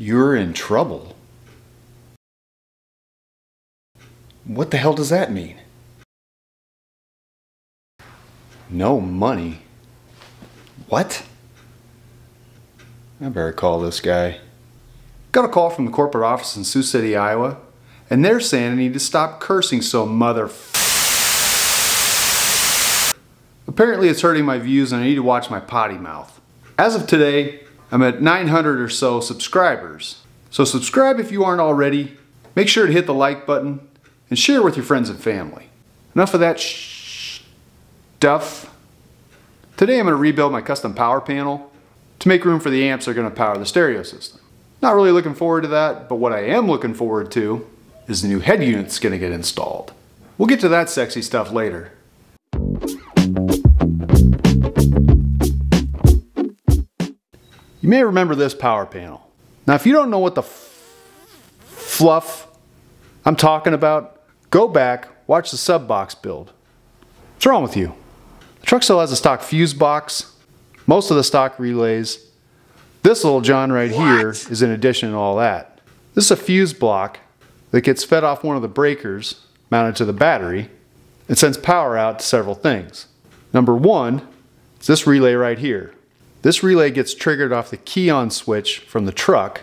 You're in trouble. What the hell does that mean? No money? What? I better call this guy. Got a call from the corporate office in Sioux City, Iowa, and they're saying I need to stop cursing so Apparently it's hurting my views and I need to watch my potty mouth. As of today, I'm at 900 or so subscribers. So subscribe if you aren't already. Make sure to hit the like button and share with your friends and family. Enough of that stuff. Today I'm going to rebuild my custom power panel to make room for the amps that are going to power the stereo system. Not really looking forward to that, but what I am looking forward to is the new head unit that's going to get installed. We'll get to that sexy stuff later. You may remember this power panel. Now if you don't know what the fluff I'm talking about, go back, watch the sub box build. What's wrong with you? The truck still has a stock fuse box, most of the stock relays. This little John right here is in addition to all that. This is a fuse block that gets fed off one of the breakers mounted to the battery and sends power out to several things. Number one is this relay right here. This relay gets triggered off the key-on switch from the truck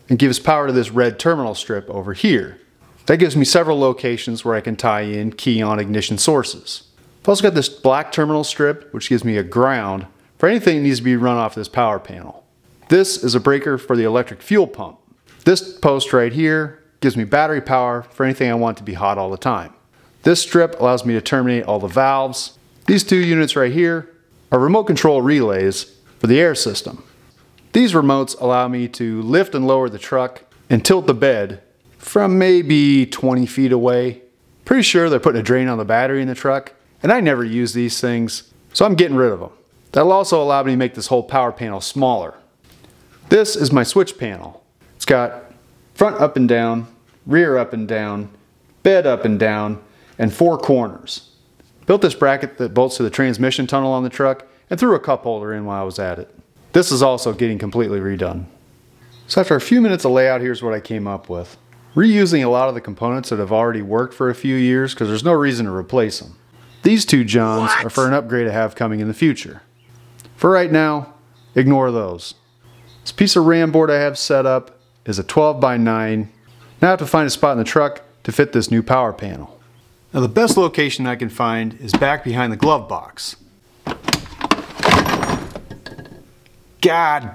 and gives power to this red terminal strip over here. That gives me several locations where I can tie in key-on ignition sources. I've also got this black terminal strip which gives me a ground for anything that needs to be run off this power panel. This is a breaker for the electric fuel pump. This post right here gives me battery power for anything I want to be hot all the time. This strip allows me to terminate all the valves. These two units right here are remote control relays for the air system. These remotes allow me to lift and lower the truck and tilt the bed from maybe 20 feet away. Pretty sure they're putting a drain on the battery in the truck, and I never use these things, so I'm getting rid of them. That'll also allow me to make this whole power panel smaller. This is my switch panel. It's got front up and down, rear up and down, bed up and down, and 4 corners. Built this bracket that bolts to the transmission tunnel on the truck and threw a cup holder in while I was at it. This is also getting completely redone. So after a few minutes of layout, here's what I came up with. Reusing a lot of the components that have already worked for a few years because there's no reason to replace them. These two Johns are for an upgrade I have coming in the future. For right now, ignore those. This piece of RAM board I have set up is a 12x9. Now I have to find a spot in the truck to fit this new power panel. Now the best location I can find is back behind the glove box. God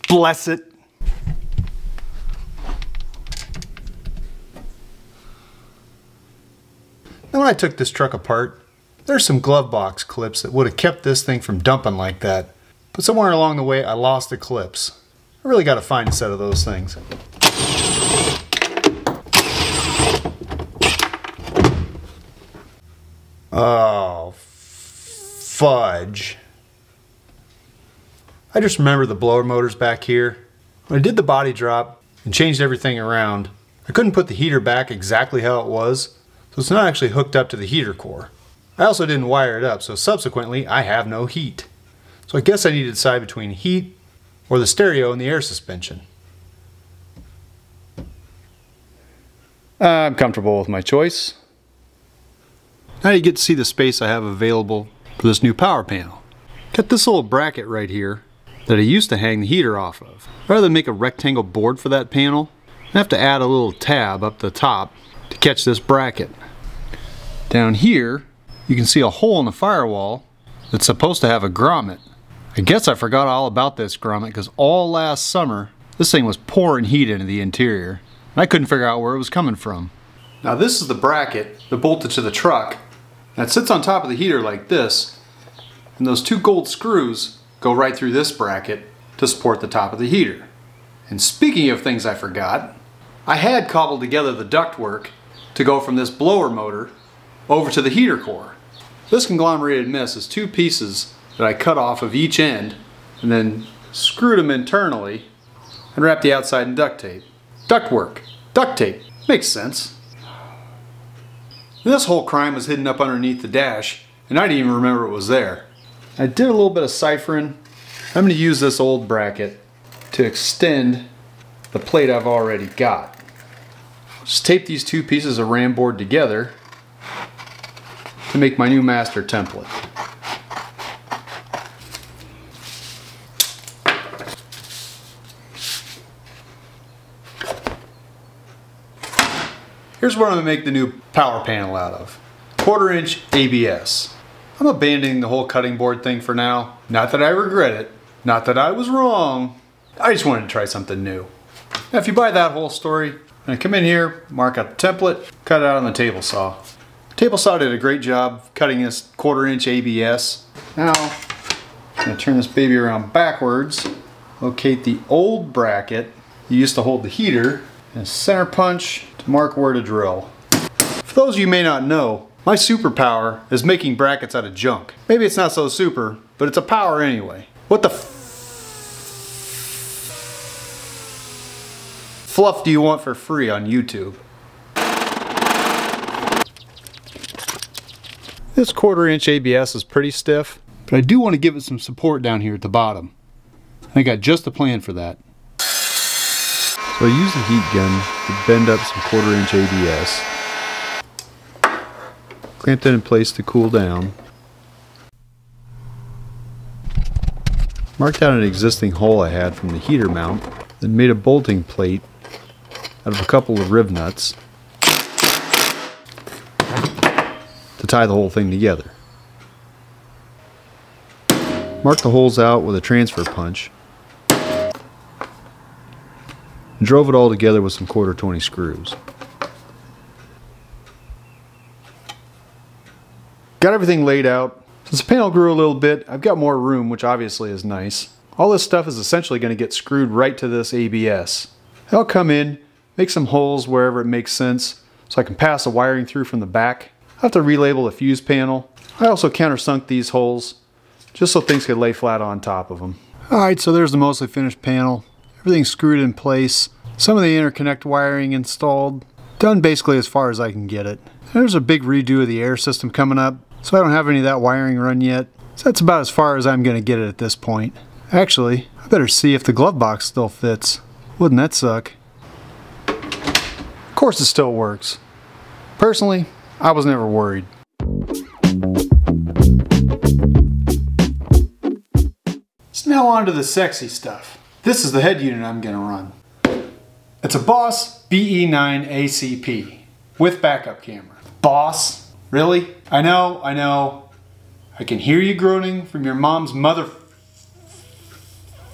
bless it. Now when I took this truck apart, there's some glove box clips that would have kept this thing from dumping like that. But somewhere along the way I lost the clips. I really got to find a set of those things. Oh, fudge. I just remember the blower motors back here. When I did the body drop and changed everything around, I couldn't put the heater back exactly how it was, so it's not actually hooked up to the heater core. I also didn't wire it up, so subsequently I have no heat. So I guess I need to decide between heat or the stereo and the air suspension. I'm comfortable with my choice. Now you get to see the space I have available for this new power panel. Got this little bracket right here that I used to hang the heater off of. Rather than make a rectangle board for that panel, I have to add a little tab up the top to catch this bracket. Down here, you can see a hole in the firewall that's supposed to have a grommet. I guess I forgot all about this grommet because all last summer, this thing was pouring heat into the interior, and I couldn't figure out where it was coming from. Now this is the bracket that bolted to the truck. Now it sits on top of the heater like this, and those 2 gold screws go right through this bracket to support the top of the heater. And speaking of things I forgot, I had cobbled together the ductwork to go from this blower motor over to the heater core. This conglomerated mess is 2 pieces that I cut off of each end and then screwed them internally and wrapped the outside in duct tape. Ductwork, duct tape, makes sense. And this whole crime was hidden up underneath the dash and I didn't even remember it was there. I did a little bit of ciphering. I'm going to use this old bracket to extend the plate I've already got. Just tape these two pieces of RAM board together to make my new master template. Here's what I'm going to make the new power panel out of. 1/4 inch ABS. I'm abandoning the whole cutting board thing for now. Not that I regret it. Not that I was wrong. I just wanted to try something new. Now if you buy that whole story, I come in here, mark out the template, cut it out on the table saw. The table saw did a great job cutting this 1/4 inch ABS. Now, I'm going to turn this baby around backwards, locate the old bracket you used to hold the heater, and center punch to mark where to drill. For those of you who may not know, my superpower is making brackets out of junk. Maybe it's not so super, but it's a power anyway. What the fluff do you want for free on YouTube? This 1/4 inch ABS is pretty stiff, but I do want to give it some support down here at the bottom. I got just a plan for that. So I use the heat gun to bend up some 1/4 inch ABS. Clamp that in place to cool down. Marked out an existing hole I had from the heater mount, then made a bolting plate out of a couple of rib nuts to tie the whole thing together. Marked the holes out with a transfer punch and drove it all together with some 1/4 20 screws. Got everything laid out. Since the panel grew a little bit, I've got more room, which obviously is nice. All this stuff is essentially going to get screwed right to this ABS. I'll come in, make some holes wherever it makes sense so I can pass the wiring through from the back. I'll have to relabel the fuse panel. I also countersunk these holes just so things could lay flat on top of them. Alright, so there's the mostly finished panel. Everything's screwed in place. Some of the interconnect wiring installed. Done basically as far as I can get it. There's a big redo of the air system coming up, so I don't have any of that wiring run yet. So that's about as far as I'm going to get it at this point. Actually, I better see if the glove box still fits. Wouldn't that suck? Of course it still works. Personally, I was never worried. So now on to the sexy stuff. This is the head unit I'm going to run. It's a Boss BE9 ACP with backup camera. Boss? Really? I know. I can hear you groaning from your mom's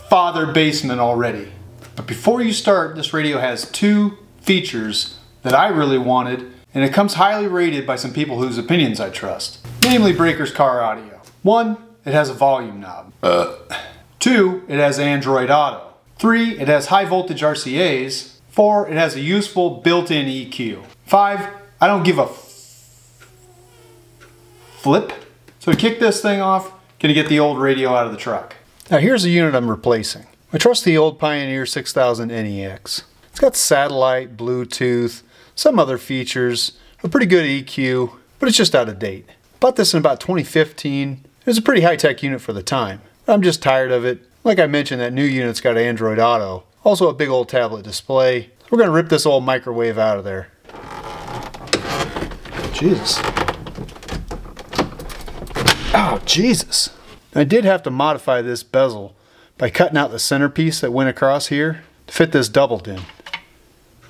father basement already. But before you start, this radio has two features that I really wanted, and it comes highly rated by some people whose opinions I trust. Namely Breaker's Car Audio. 1, it has a volume knob. 2, it has Android Auto. 3, it has high voltage RCAs. 4, it has a useful built-in EQ. 5, I don't give a flip. So to kick this thing off, gonna get the old radio out of the truck. Now here's the unit I'm replacing. I trust the old Pioneer 6000 NEX. It's got satellite, Bluetooth, some other features, a pretty good EQ, but it's just out of date. Bought this in about 2015. It was a pretty high-tech unit for the time. I'm just tired of it. Like I mentioned, that new unit's got Android Auto. Also a big old tablet display. We're gonna rip this old microwave out of there. Jesus. Oh, Jesus. I did have to modify this bezel by cutting out the centerpiece that went across here to fit this double din.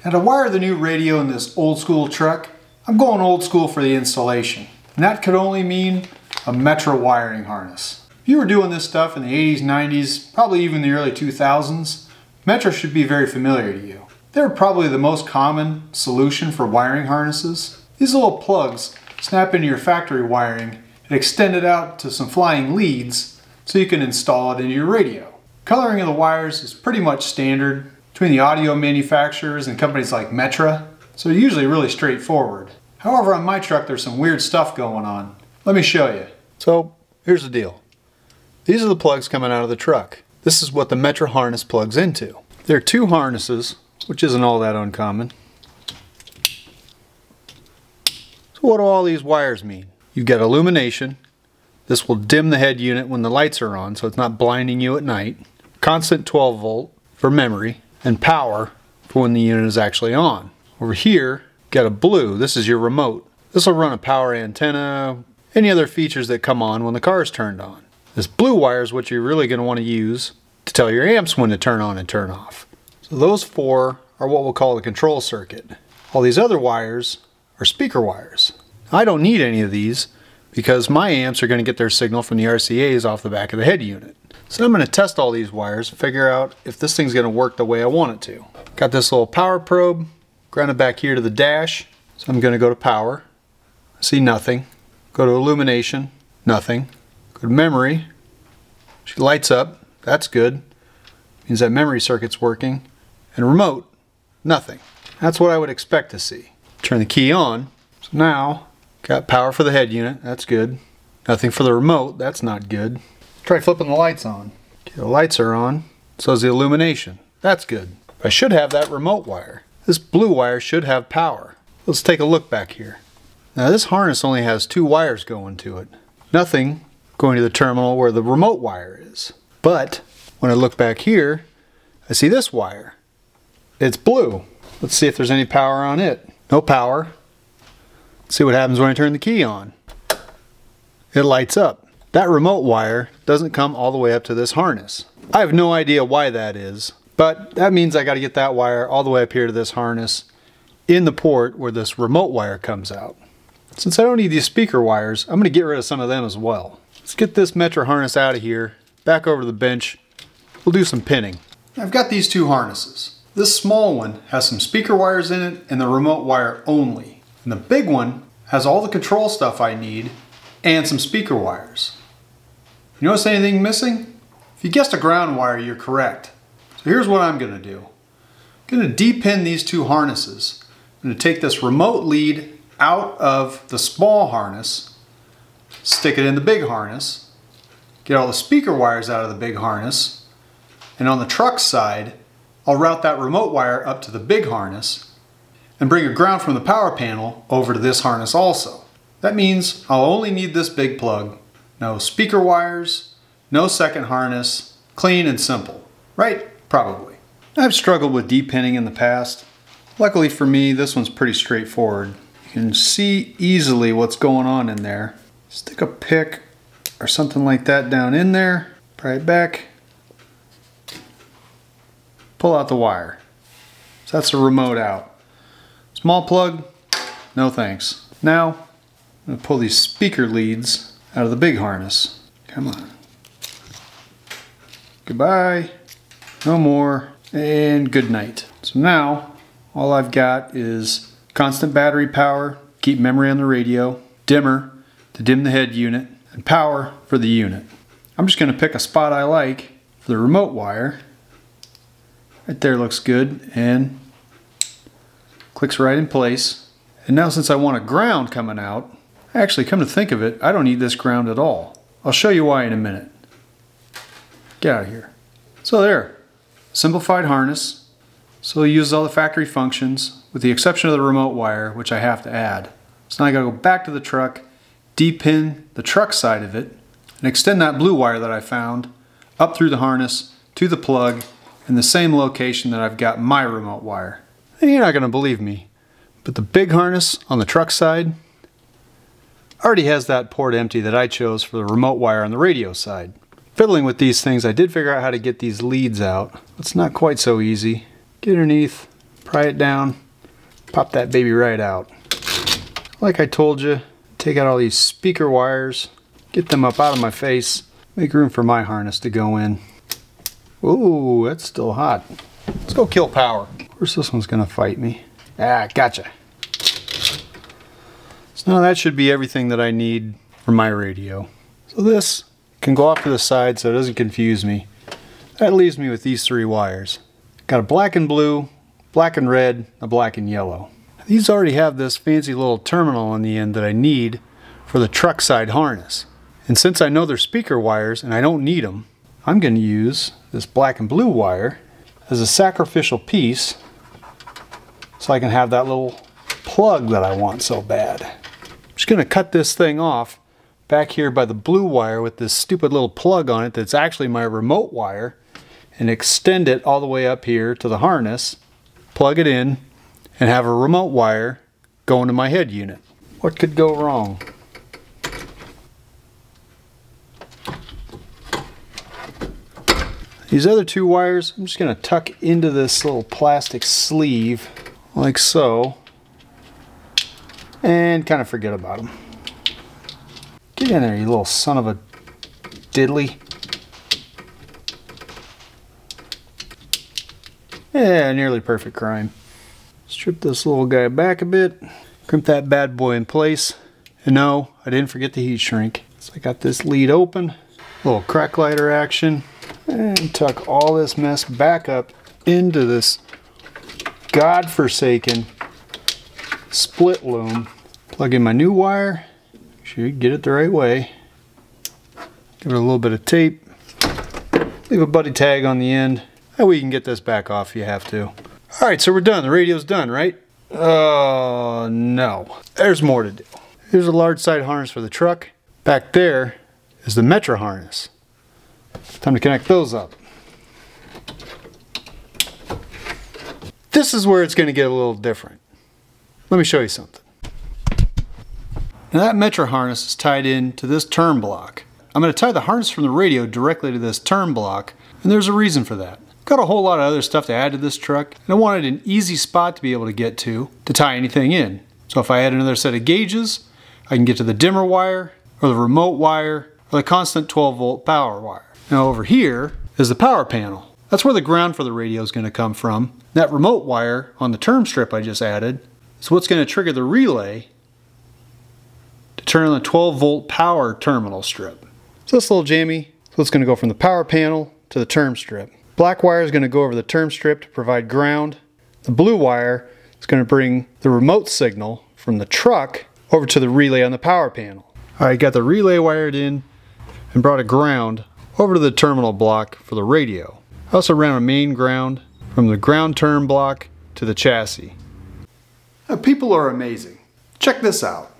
Now to wire the new radio in this old school truck, I'm going old school for the installation. And that could only mean a Metra wiring harness. If you were doing this stuff in the 80s, 90s, probably even the early 2000s, Metra should be very familiar to you. They're probably the most common solution for wiring harnesses. These little plugs snap into your factory wiring and extend it out to some flying leads so you can install it into your radio. Coloring of the wires is pretty much standard between the audio manufacturers and companies like Metra, so they're usually really straightforward. However, on my truck there's some weird stuff going on. Let me show you. So here's the deal. These are the plugs coming out of the truck. This is what the Metra harness plugs into. There are two harnesses, which isn't all that uncommon. So what do all these wires mean? You've got illumination. This will dim the head unit when the lights are on so it's not blinding you at night. Constant 12 volt for memory. And power for when the unit is actually on. Over here, got a blue. This is your remote. This will run a power antenna, any other features that come on when the car is turned on. This blue wire is what you're really going to want to use to tell your amps when to turn on and turn off. So those four are what we'll call the control circuit. All these other wires are speaker wires. I don't need any of these because my amps are going to get their signal from the RCAs off the back of the head unit. So I'm going to test all these wires and figure out if this thing's going to work the way I want it to. Got this little power probe grounded back here to the dash. So I'm going to go to power. I see nothing. Go to illumination. Nothing. Go to memory. She lights up. That's good. Means that memory circuit's working. And remote. Nothing. That's what I would expect to see. Turn the key on. So now, got power for the head unit. That's good. Nothing for the remote. That's not good. Try flipping the lights on. Okay, the lights are on. So is the illumination. That's good. I should have that remote wire. This blue wire should have power. Let's take a look back here. Now this harness only has 2 wires going to it. Nothing going to the terminal where the remote wire is. But when I look back here, I see this wire. It's blue. Let's see if there's any power on it. No power. Let's see what happens when I turn the key on. It lights up. That remote wire doesn't come all the way up to this harness. I have no idea why that is, but that means I got to get that wire all the way up here to this harness in the port where this remote wire comes out. Since I don't need these speaker wires, I'm going to get rid of some of them as well. Let's get this Metro harness out of here, back over to the bench. We'll do some pinning. I've got these 2 harnesses. This small one has some speaker wires in it and the remote wire only. And the big one has all the control stuff I need and some speaker wires. You notice anything missing? If you guessed a ground wire, you're correct. So here's what I'm going to do. I'm going to de-pin these 2 harnesses. I'm going to take this remote lead out of the small harness, stick it in the big harness, get all the speaker wires out of the big harness, and on the truck side, I'll route that remote wire up to the big harness and bring a ground from the power panel over to this harness also. That means I'll only need this big plug. No speaker wires, no second harness, clean and simple. Right? Probably. I've struggled with de-pinning in the past. Luckily for me, this one's pretty straightforward. You can see easily what's going on in there. Stick a pick or something like that down in there, pry it back, pull out the wire. So that's the remote out. Small plug, no thanks. Now, I'm going to pull these speaker leads out of the big harness. Come on. Goodbye. No more. And good night. So now, all I've got is constant battery power, keep memory on the radio, dimmer to dim the head unit, and power for the unit. I'm just going to pick a spot I like for the remote wire. Right there looks good and clicks right in place. And now since I want a ground coming out, actually come to think of it, I don't need this ground at all. I'll show you why in a minute. Get out of here. So there, simplified harness. So it uses all the factory functions with the exception of the remote wire, which I have to add. So now I gotta go back to the truck, de-pin the truck side of it, and extend that blue wire that I found up through the harness to the plug in the same location that I've got my remote wire. And you're not gonna believe me, but the big harness on the truck side already has that port empty that I chose for the remote wire on the radio side. Fiddling with these things, I did figure out how to get these leads out. It's not quite so easy. Get underneath, pry it down, pop that baby right out. Like I told you, take out all these speaker wires, get them up out of my face, make room for my harness to go in. Ooh, that's still hot. Let's go kill power. Of course this one's gonna fight me. Ah, gotcha. So now that should be everything that I need for my radio. So this can go off to the side so it doesn't confuse me. That leaves me with these 3 wires. Got a black and blue, black and red, a black and yellow. These already have this fancy little terminal on the end that I need for the truck side harness. And since I know they're speaker wires and I don't need them, I'm going to use this black and blue wire as a sacrificial piece so I can have that little plug that I want so bad. I'm just going to cut this thing off back here by the blue wire with this stupid little plug on it that's actually my remote wire and extend it all the way up here to the harness, plug it in, and have a remote wire go into my head unit. What could go wrong? These other two wires, I'm just going to tuck into this little plastic sleeve, like so, and kind of forget about them. Get in there, you little son of a diddly. Yeah, nearly perfect crime. Strip this little guy back a bit, crimp that bad boy in place, and no, I didn't forget the heat shrink. So I got this lead open, little crack lighter action, and tuck all this mess back up into this godforsaken split loom. Plug in my new wire, make sure you get it the right way. Give it a little bit of tape, leave a buddy tag on the end. That way you can get this back off if you have to. Alright, so we're done. The radio's done, right? Oh, no. There's more to do. Here's a large side harness for the truck. Back there is the Metra harness. Time to connect those up. This is where it's going to get a little different. Let me show you something. Now that Metra harness is tied in to this turn block. I'm going to tie the harness from the radio directly to this turn block, and there's a reason for that. Got a whole lot of other stuff to add to this truck, and I wanted an easy spot to be able to get to tie anything in. So if I add another set of gauges, I can get to the dimmer wire, or the remote wire, or the constant 12-volt power wire. Now over here is the power panel. That's where the ground for the radio is going to come from. That remote wire on the term strip I just added is what's going to trigger the relay to turn on the 12-volt power terminal strip. So this little jammy, so it's going to go from the power panel to the term strip. Black wire is going to go over the term strip to provide ground. The blue wire is going to bring the remote signal from the truck over to the relay on the power panel. Alright, got the relay wired in and brought a ground over to the terminal block for the radio. I also ran a main ground from the ground term block to the chassis. Now, people are amazing. Check this out.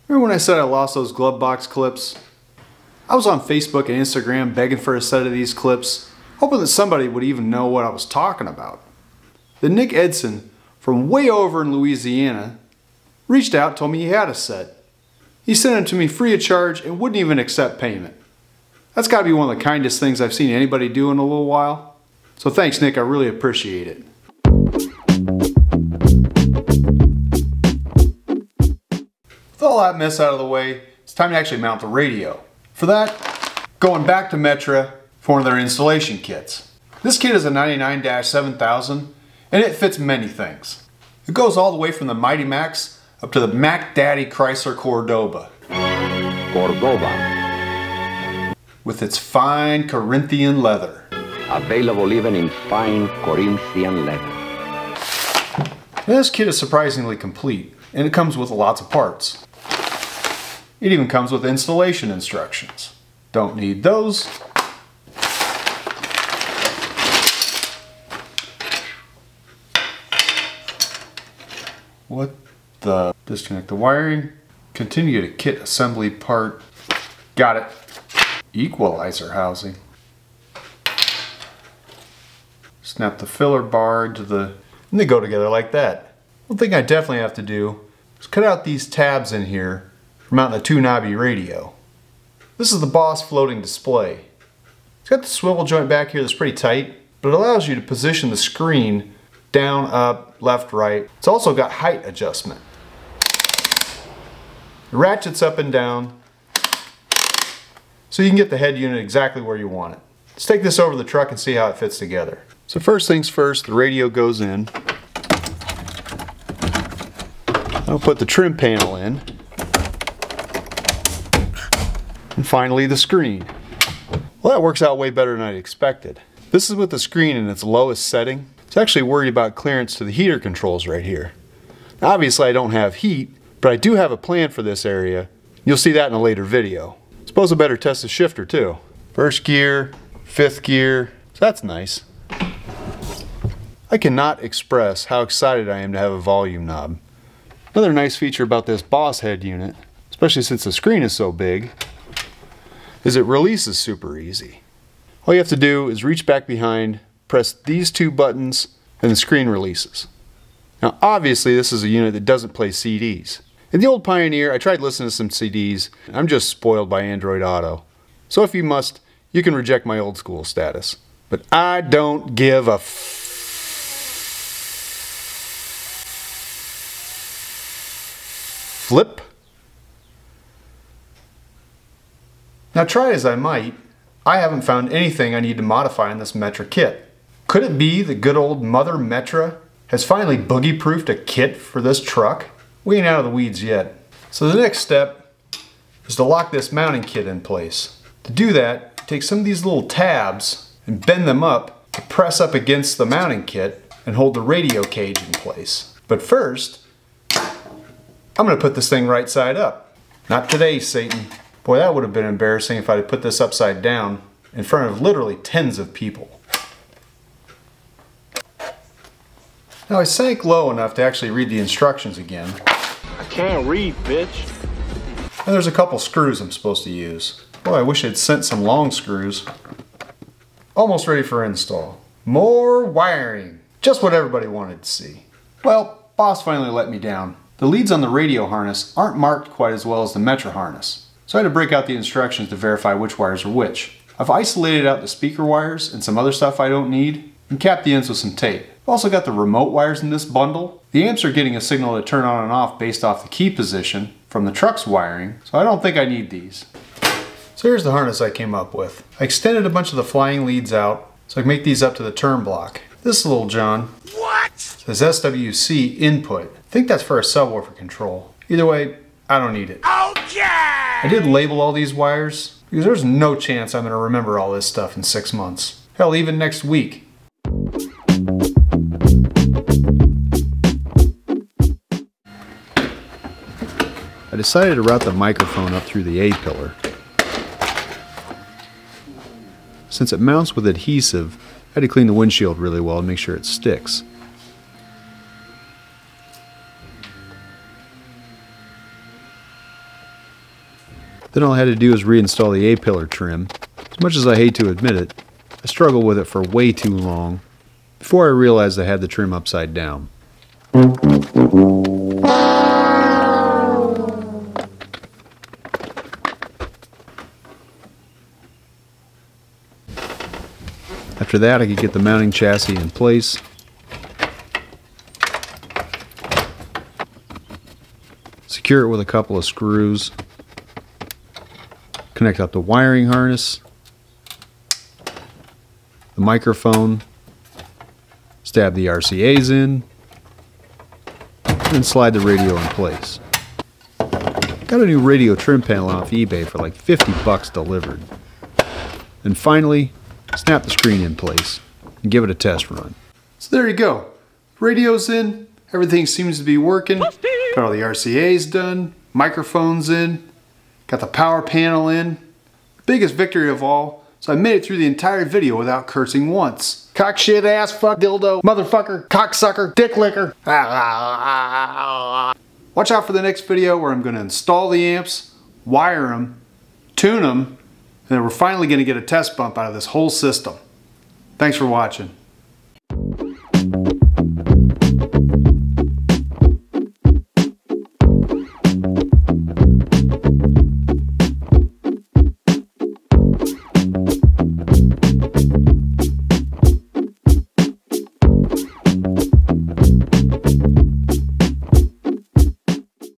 Remember when I said I lost those glove box clips? I was on Facebook and Instagram begging for a set of these clips, hoping that somebody would even know what I was talking about. Then Nick Edson from way over in Louisiana reached out and told me he had a set. He sent them to me free of charge and wouldn't even accept payment. That's got to be one of the kindest things I've seen anybody do in a little while. So thanks, Nick, I really appreciate it. With all that mess out of the way, it's time to actually mount the radio. For that, going back to Metra for one of their installation kits. This kit is a 99-7000 and it fits many things. It goes all the way from the Mighty Max up to the Mac Daddy Chrysler Cordoba. With its fine Corinthian leather. Available even in fine Corinthian leather. Now, this kit is surprisingly complete and it comes with lots of parts. It even comes with installation instructions. Don't need those. What the? Disconnect the wiring. Continue to kit assembly part. Got it. Equalizer housing. Snap the filler bar into the... and they go together like that. One thing I definitely have to do is cut out these tabs in here for mounting the 2-knobby radio. This is the Boss floating display. It's got the swivel joint back here that's pretty tight, but it allows you to position the screen down, up, left, right. It's also got height adjustment. It ratchets up and down so you can get the head unit exactly where you want it. Let's take this over the truck and see how it fits together. So first things first, the radio goes in. I'll put the trim panel in. And finally the screen. Well, that works out way better than I expected. This is with the screen in its lowest setting. It's actually worried about clearance to the heater controls right here. Now, obviously I don't have heat, but I do have a plan for this area. You'll see that in a later video. Suppose I better test the shifter too. First gear, fifth gear, so that's nice. I cannot express how excited I am to have a volume knob. Another nice feature about this Boss head unit, especially since the screen is so big, is it releases super easy. All you have to do is reach back behind, press these two buttons, and the screen releases. Now obviously this is a unit that doesn't play CDs. In the old Pioneer I tried listening to some CDs. I'm just spoiled by Android Auto. So if you must, you can reject my old school status. But I don't give a flip. Now try as I might, I haven't found anything I need to modify in this Metra kit. Could it be the good old Mother Metra has finally boogie-proofed a kit for this truck? We ain't out of the weeds yet. So the next step is to lock this mounting kit in place. To do that, take some of these little tabs and bend them up to press up against the mounting kit and hold the radio cage in place. But first, I'm going to put this thing right side up. Not today, Satan. Boy, that would have been embarrassing if I had put this upside down in front of literally tens of people. Now I sank low enough to actually read the instructions again. I can't read, bitch. And there's a couple screws I'm supposed to use. Boy, I wish I'd sent some long screws. Almost ready for install. More wiring. Just what everybody wanted to see. Well, boss finally let me down. The leads on the radio harness aren't marked quite as well as the Metra harness. So I had to break out the instructions to verify which wires are which. I've isolated out the speaker wires and some other stuff I don't need and capped the ends with some tape. I've also got the remote wires in this bundle. The amps are getting a signal to turn on and off based off the key position from the truck's wiring, so I don't think I need these. So here's the harness I came up with. I extended a bunch of the flying leads out so I can make these up to the turn block. This little John says SWC input. I think that's for a subwoofer control. Either way, I don't need it. Okay! I did label all these wires because there's no chance I'm going to remember all this stuff in 6 months. Hell, even next week. I decided to route the microphone up through the A-pillar. Since it mounts with adhesive, I had to clean the windshield really well and make sure it sticks. Then all I had to do was reinstall the A-pillar trim. As much as I hate to admit it, I struggled with it for way too long before I realized I had the trim upside down. After that, I could get the mounting chassis in place, secure it with a couple of screws, connect up the wiring harness, the microphone, stab the RCAs in, and slide the radio in place. Got a new radio trim panel off eBay for like 50 bucks delivered. And finally, snap the screen in place and give it a test run. So there you go. Radio's in, everything seems to be working. Got all the RCAs done, microphones in, got the power panel in. Biggest victory of all, so I made it through the entire video without cursing once. Cock shit, ass, fuck, dildo, motherfucker, cocksucker, dick licker. Watch out for the next video where I'm going to install the amps, wire them, tune them, and then we're finally going to get a test bump out of this whole system. Thanks for watching.